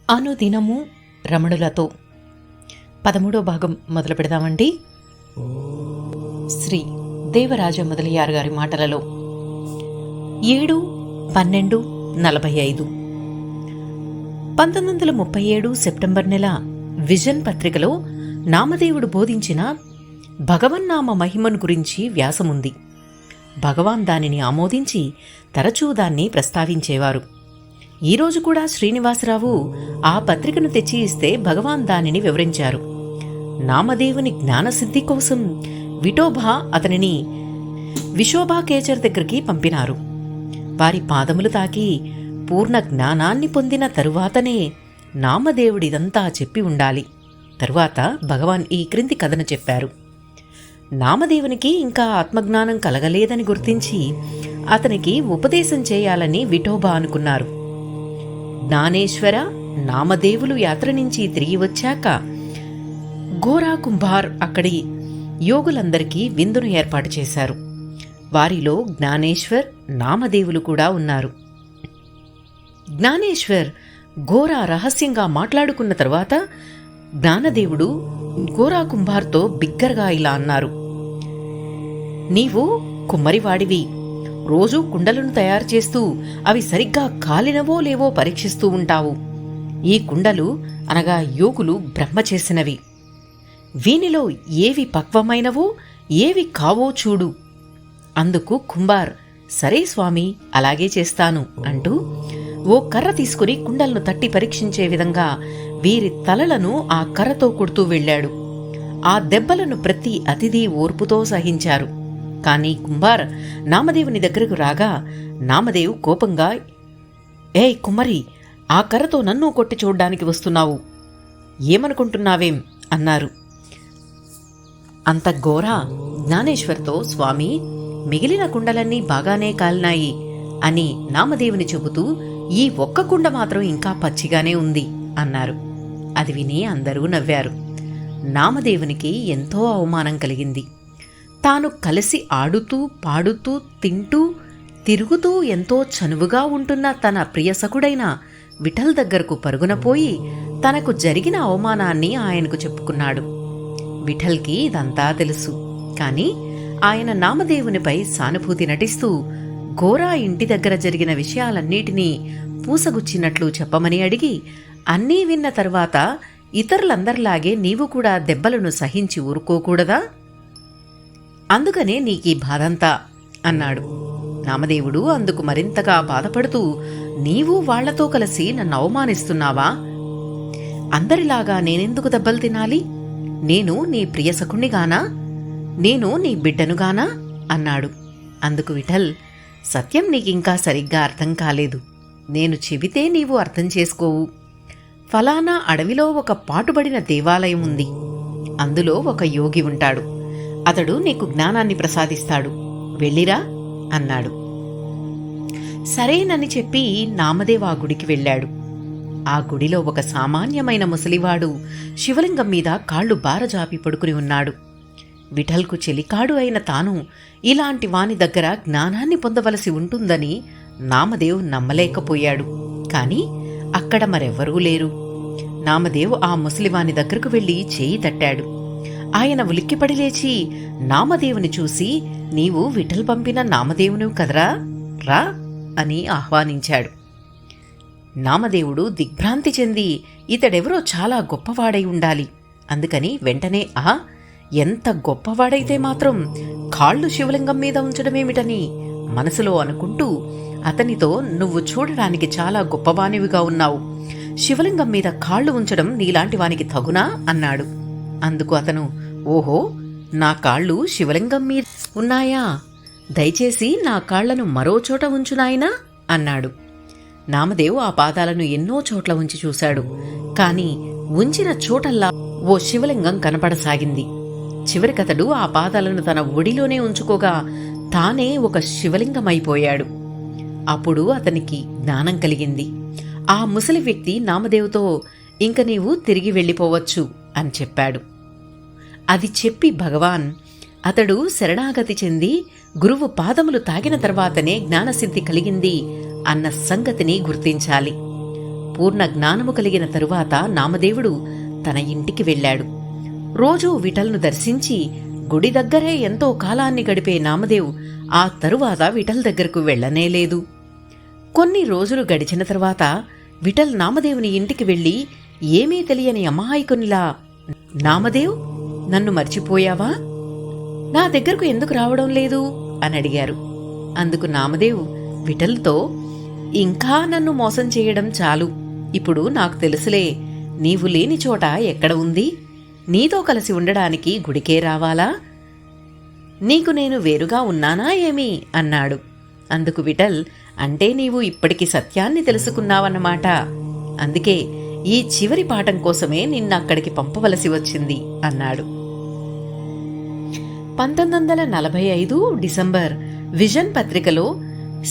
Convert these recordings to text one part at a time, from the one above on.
అనుదినము రమణులతో 13వ భాగం మొదలు పెడదామండి. శ్రీ దేవరాజ మొదలయ్యారు గారి మాటలలో 7/12/45 1937 సెప్టెంబర్ నెల విజన్ పత్రికలో నామదేవుడు బోధించిన భగవన్నామ మహిమను గురించి వ్యాసముంది. భగవాన్ దానిని ఆమోదించి తరచూ దాన్ని ప్రస్తావించేవారు. ఈరోజు కూడా శ్రీనివాసరావు ఆ పత్రికను తెచ్చి ఇస్తే భగవాన్ దానిని వివరించారు. నామదేవుని జ్ఞానసిద్ధి కోసం విఠోబా అతనిని విశోభాకేచర్ దగ్గరికి పంపినారు. వారి పాదములు తాకి పూర్ణ జ్ఞానాన్ని పొందిన తరువాతనే నామదేవుడిదంతా చెప్పి ఉండాలి. తరువాత భగవాన్ ఈ క్రింది కథను చెప్పారు. నామదేవునికి ఇంకా ఆత్మజ్ఞానం కలగలేదని గుర్తించి అతనికి ఉపదేశం చేయాలని విఠోబా అనుకున్నారు. జ్ఞానేశ్వర నామదేవులు యాత్ర నుంచి తిరిగి వచ్చాక గోరా కుంభార్ అక్కడి యోగులందరికీ విందును ఏర్పాటు చేశారు. వారిలో జ్ఞానేశ్వర్, నామదేవులు కూడా ఉన్నారు. జ్ఞానేశ్వర్ గోరా రహస్యంగా మాట్లాడుకున్న తరువాత జ్ఞానదేవుడు గోరా కుంభార్తో బిగ్గరగా ఇలా అన్నారు. నీవు కుమ్మరివాడివి. రోజూ కుండలను తయారు చేస్తూ అవి సరిగ్గా కాలినవో లేవో పరీక్షిస్తూ ఉంటావు. ఈ కుండలు అనగా యోగులు బ్రహ్మ చేసినవి. వీనిలో ఏవి పక్వమైనవో ఏవి కావో చూడు. అందుకు కుంభార్ సరే స్వామి, అలాగే చేస్తాను అంటూ ఓ కర్ర తీసుకుని కుండలను తట్టి పరీక్షించే విధంగా వీరి తలలను ఆ కర్రతో కొడుతూ వెళ్లాడు. ఆ దెబ్బలను ప్రతి అతిథి ఓర్పుతో సహించారు. కాని కుంభార్ నామదేవుని దగ్గరకు రాగా నామదేవు కోపంగా, ఏయ్ కుమ్మరి, ఆ కర్రతో నన్ను కొట్టి చూడ్డానికి వస్తున్నావు, ఏమనుకుంటున్నావేం అన్నారు. అంత ఘోరా జ్ఞానేశ్వర్తో, స్వామి, మిగిలిన కుండలన్నీ బాగానే కాలినాయి అని నామదేవుని చెబుతూ ఈ ఒక్క కుండ మాత్రం ఇంకా పచ్చిగానే ఉంది అన్నారు. అది విని అందరూ నవ్వారు. నామదేవునికి ఎంతో అవమానం కలిగింది. తాను కలిసి ఆడుతూ పాడుతూ తింటూ తిరుగుతూ ఎంతో చనువుగా ఉంటున్న తన ప్రియసకుడైన విఠల్ దగ్గరకు పరుగునపోయి తనకు జరిగిన అవమానాన్ని ఆయనకు చెప్పుకున్నాడు. విఠల్కి ఇదంతా తెలుసు. కాని ఆయన నామదేవునిపై సానుభూతి నటిస్తూ గోరా ఇంటి దగ్గర జరిగిన విషయాలన్నిటినీ పూసగుచ్చినట్లు చెప్పమని అడిగి అన్నీ విన్న తరువాత ఇతరులందరిలాగే నీవు కూడా దెబ్బలను సహించి ఊరుకోకూడదా? అందుకనే నీకీ బాధంతా అన్నాడు. నామదేవుడు అందుకు మరింతగా బాధపడుతూ, నీవు వాళ్లతో కలిసి నన్ను అవమానిస్తున్నావా? అందరిలాగా నేనెందుకు దెబ్బలు తినాలి? నేను నీ ప్రియసకుణ్ణిగానా? నేను నీ బిడ్డనుగానా అన్నాడు. అందుకు విఠల్, సత్యం నీకింకా సరిగ్గా అర్థం కాలేదు. నేను చెబితే నీవు అర్థం చేసుకోవు. ఫలానా అడవిలో ఒక పాటుబడిన దేవాలయం ఉంది. అందులో ఒక యోగి ఉంటాడు. అతడు నీకు జ్ఞానాన్ని ప్రసాదిస్తాడు. వెళ్ళిరా అన్నాడు. సరేనని చెప్పి నామదేవ్ ఆ గుడికి వెళ్ళాడు. ఆ గుడిలో ఒక సామాన్యమైన ముసలివాడు శివలింగం మీద కాళ్లు బారజాపి పడుకుని ఉన్నాడు. విఠల్కు చెలికాడు అయిన తాను ఇలాంటి వాని దగ్గర జ్ఞానాన్ని పొందవలసి ఉంటుందని నామదేవ్ నమ్మలేకపోయాడు. కాని అక్కడ మరెవ్వరూ లేరు. నామదేవ్ ఆ ముసలివాని దగ్గరకు వెళ్లి చేయి తట్టాడు. ఆయన ఉలిక్కిపడి లేచి నామదేవుని చూసి, నీవు విఠల్ పంపిన నామదేవునివి కదరా, రా అని ఆహ్వానించాడు. నామదేవుడు దిగ్భ్రాంతి చెంది ఇతడెవరో చాలా గొప్పవాడై ఉండాలి. అందుకని వెంటనే ఎంత గొప్పవాడైతే మాత్రం కాళ్ళు శివలింగం మీద ఉంచడమేమిటని మనసులో అనుకుంటూ అతనితో, నువ్వు చూడడానికి చాలా గొప్పవానివిగా ఉన్నావు. శివలింగం మీద కాళ్ళు ఉంచడం నీలాంటి వానికి తగునా అన్నాడు. అందుకు అతను, ఓహో, నా కాళ్ళు శివలింగం మీద ఉన్నాయా? దయచేసి నా కాళ్లను మరో చోట ఉంచునాయనా అన్నాడు. నామదేవ్ ఆ పాదాలను ఎన్నో చోట్ల ఉంచి చూశాడు. కాని ఉంచిన చోటల్లా ఓ శివలింగం కనపడసాగింది. చివరికతడు ఆ పాదాలను తన ఒడిలోనే ఉంచుకోగా తానే ఒక శివలింగమైపోయాడు. అప్పుడు అతనికి జ్ఞానం కలిగింది. ఆ ముసలి వ్యక్తి నామదేవుతో, ఇంక నీవు తిరిగి వెళ్ళిపోవచ్చు అని చెప్పాడు. అది చెప్పి భగవాన్, అతడు శరణాగతి చెంది గురువు పాదములు తాగిన తర్వాతనే జ్ఞానసిద్ధి కలిగింది అన్న సంగతిని గుర్తించాలి. పూర్ణ జ్ఞానము కలిగిన తరువాత నామదేవుడు తన ఇంటికి వెళ్ళాడు. రోజూ విఠల్ను దర్శించి గుడి దగ్గరే ఎంతో కాలాన్ని గడిపే నామదేవ్ ఆ తరువాత విఠల్ దగ్గరకు వెళ్ళనేలేదు. కొన్ని రోజులు గడిచిన తరువాత విఠల్ నామదేవుని ఇంటికి వెళ్ళి ఏమీ తెలియని అమాయకునిలా, నామదేవ్, నన్ను మర్చిపోయావా? నా దగ్గరకు ఎందుకు రావడం లేదు అని అడిగారు. అందుకు నామదేవ్ విఠల్తో, ఇంకా నన్ను మోసం చేయడం చాలు. ఇప్పుడు నాకు తెలుసులే, నీవు లేని చోట ఎక్కడ ఉంది? నీతో కలిసి ఉండడానికి గుడికే రావాలా? నీకు నేను వేరుగా ఉన్నానా ఏమి అన్నాడు. అందుకు విఠల్, అంటే నీవు ఇప్పటికి సత్యాన్ని తెలుసుకున్నావన్నమాట. అందుకే ఈ చివరి పాఠం కోసమే నిన్నక్కడికి పంపవలసి వచ్చింది అన్నాడు. 1945 డిసెంబర్ విజన్ పత్రికలో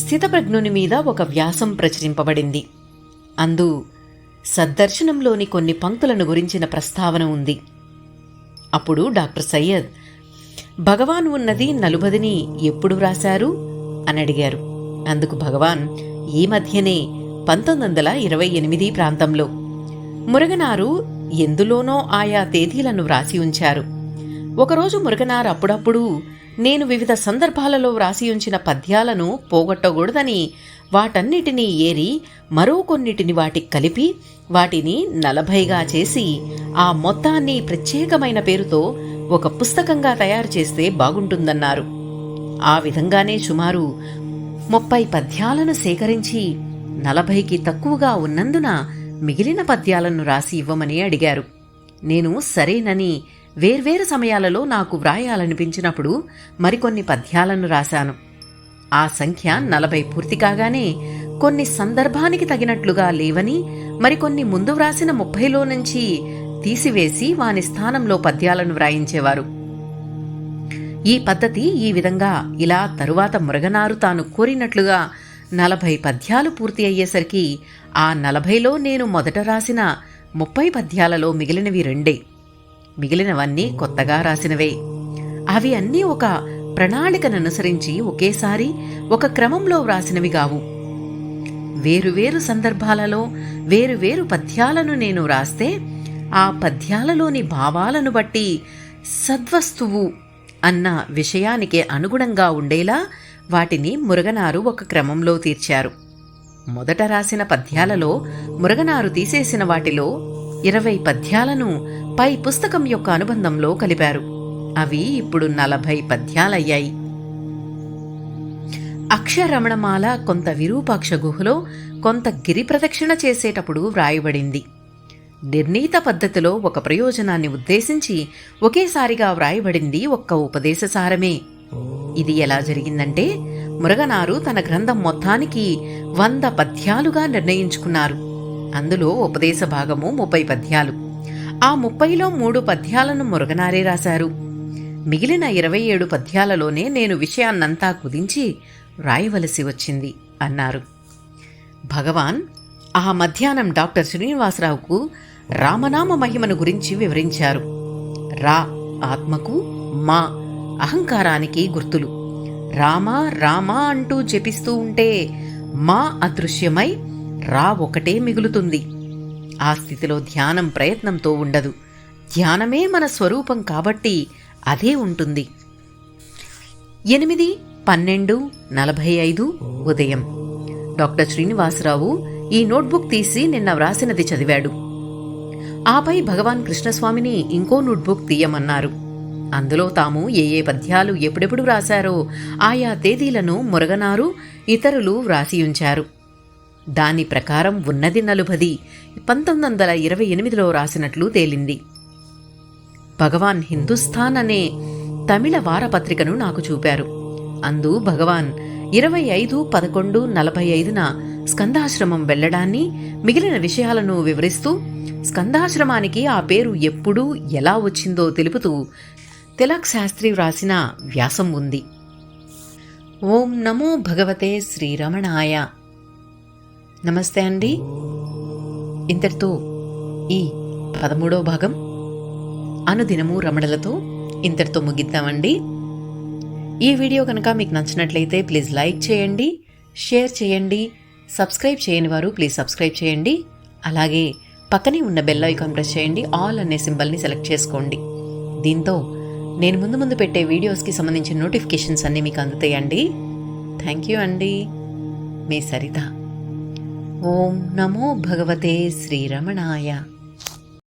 స్థితప్రజ్ఞుని మీద ఒక వ్యాసం ప్రచురింపబడింది. అందు సద్దర్శనంలోని కొన్ని పంక్తులను గురించిన ప్రస్తావన ఉంది. అప్పుడు డాక్టర్ సయ్యద్, భగవాన్ ఉన్నది 40ని ఎప్పుడు వ్రాశారు అని అడిగారు. అందుకు భగవాన్ ఈ మధ్యనే 1928 ప్రాంతంలో. మురగనారు ఎందులోనో ఆయా తేదీలను వ్రాసి ఉంచారు. ఒకరోజు మురగనార్ అప్పుడప్పుడు నేను వివిధ సందర్భాలలో వ్రాసి ఉంచిన పద్యాలను పోగొట్టకూడదని వాటన్నిటినీ ఏరి మరో కొన్నిటిని వాటికి కలిపి వాటిని 40గా చేసి ఆ మొత్తాన్ని ప్రత్యేకమైన పేరుతో ఒక పుస్తకంగా తయారు చేస్తే బాగుంటుందన్నారు. ఆ విధంగానే సుమారు 30 పద్యాలను సేకరించి 40కి తక్కువగా ఉన్నందున మిగిలిన పద్యాలను రాసి ఇవ్వమని అడిగారు. నేను సరేనని వేర్వేరు సమయాలలో నాకు వ్రాయాలనిపించినప్పుడు మరికొన్ని పద్యాలను రాశాను. ఆ సంఖ్య 40 పూర్తి కాగానే కొన్ని సందర్భానికి తగినట్లుగా లేవని మరికొన్ని ముందు వ్రాసిన 30లో నుంచి తీసివేసి వాని స్థానంలో పద్యాలను వ్రాయించేవారు. ఈ పద్ధతి ఈ విధంగా ఇలా తరువాత మురగనారు తాను కోరినట్లుగా 40 పద్యాలు పూర్తి అయ్యేసరికి ఆ 40లో నేను మొదట రాసిన 30 పద్యాలలో మిగిలినవి 2. మిగిలినవన్నీ కొత్తగా రాసినవే. అవి అన్నీ ఒక ప్రణాళికననుసరించి ఒకేసారి ఒక క్రమంలో వ్రాసినవి గావు. వేరువేరు సందర్భాలలో వేరువేరు పద్యాలను నేను రాస్తే ఆ పద్యాలలోని భావాలను బట్టి సద్వస్తువు అన్న విషయానికి అనుగుణంగా ఉండేలా వాటిని మురగనారు ఒక క్రమంలో తీర్చారు. మొదట రాసిన పద్యాలలో మురగనారు తీసేసిన వాటిలో 20 పద్యాలను పై పుస్తకం యొక్క అనుబంధంలో కలిపారు. అవి ఇప్పుడు 40 పద్యాలయ్యాయి. అక్షరమణమాల కొంత విరూపాక్ష గుహలో కొంత గిరి ప్రదక్షిణ చేసేటప్పుడు వ్రాయబడింది. నిర్ణీత పద్ధతిలో ఒక ప్రయోజనాన్ని ఉద్దేశించి ఒకేసారిగా వ్రాయబడింది ఒక్క ఉపదేశసారమే. ఇది ఎలా జరిగిందంటే, మురగనారు తన గ్రంథం మొత్తానికి 100 పద్యాలుగా నిర్ణయించుకున్నారు. అందులో ఉపదేశ భాగము 30 పద్యాలు. ఆ 30లో 3 పద్యాలను మురగనారే రాశారు. మిగిలిన 27 పద్యాలలోనే నేను విషయాన్నంతా కుదించి వ్రాయవలసి వచ్చింది అన్నారు. భగవాన్ ఆ మధ్యాహ్నం డాక్టర్ శ్రీనివాసరావుకు రామనామ మహిమను గురించి వివరించారు. రా ఆత్మకు, మా అహంకారానికి గుర్తులు. రామ రామ అంటూ జపిస్తూ ఉంటే మా అదృశ్యమై రా ఒకటే మిగులుతుంది. ఆ స్థితిలో ధ్యానం ప్రయత్నంతో ఉండదు. ధ్యానమే మన స్వరూపం కాబట్టి అదే ఉంటుంది. 8:12:45 ఉదయం. డాక్టర్ శ్రీనివాసరావు ఈ నోట్బుక్ తీసి నిన్న వ్రాసినది చదివాడు. ఆపై భగవాన్ కృష్ణస్వామిని ఇంకో నోట్బుక్ తీయమన్నారు. అందులో తాము ఏ పద్యాలు ఎప్పుడెప్పుడు వ్రాశారో ఆయా తేదీలను మురగనారు ఇతరులు వ్రాసియుంచారు. దాని ప్రకారం ఉన్నది 40, 1928లో రాసినట్లు తేలింది. భగవాన్ హిందుస్థాన్ అనే తమిళ వారపత్రికను నాకు చూపారు. అందు భగవాన్ 25/11/45న స్కందాశ్రమం వెళ్లడాన్ని, మిగిలిన విషయాలను వివరిస్తూ స్కందాశ్రమానికి ఆ పేరు ఎప్పుడు ఎలా వచ్చిందో తెలుపుతూ తిలక్ శాస్త్రి వ్రాసిన వ్యాసం ఉంది. ఓం నమో భగవతే శ్రీరమణాయ. నమస్తే అండి. ఇంతటితో ఈ 13వ భాగం అనుదినము రమణలతో ఇంతటితో ముగిద్దామండి. ఈ వీడియో కనుక మీకు నచ్చినట్లయితే ప్లీజ్ లైక్ చేయండి, షేర్ చేయండి. సబ్స్క్రైబ్ చేయని వారు ప్లీజ్ సబ్స్క్రైబ్ చేయండి. అలాగే పక్కనే ఉన్న బెల్ ఐకాన్ ప్రెస్ చేయండి, ఆల్ అనే సింబల్ని సెలెక్ట్ చేసుకోండి. దీంతో నేను ముందు పెట్టే వీడియోస్కి సంబంధించిన నోటిఫికేషన్స్ అన్నీ మీకు అందుతాయండి. థ్యాంక్ యూ అండి. మీ సరిత. ఓం నమో భగవతే శ్రీరమణాయ.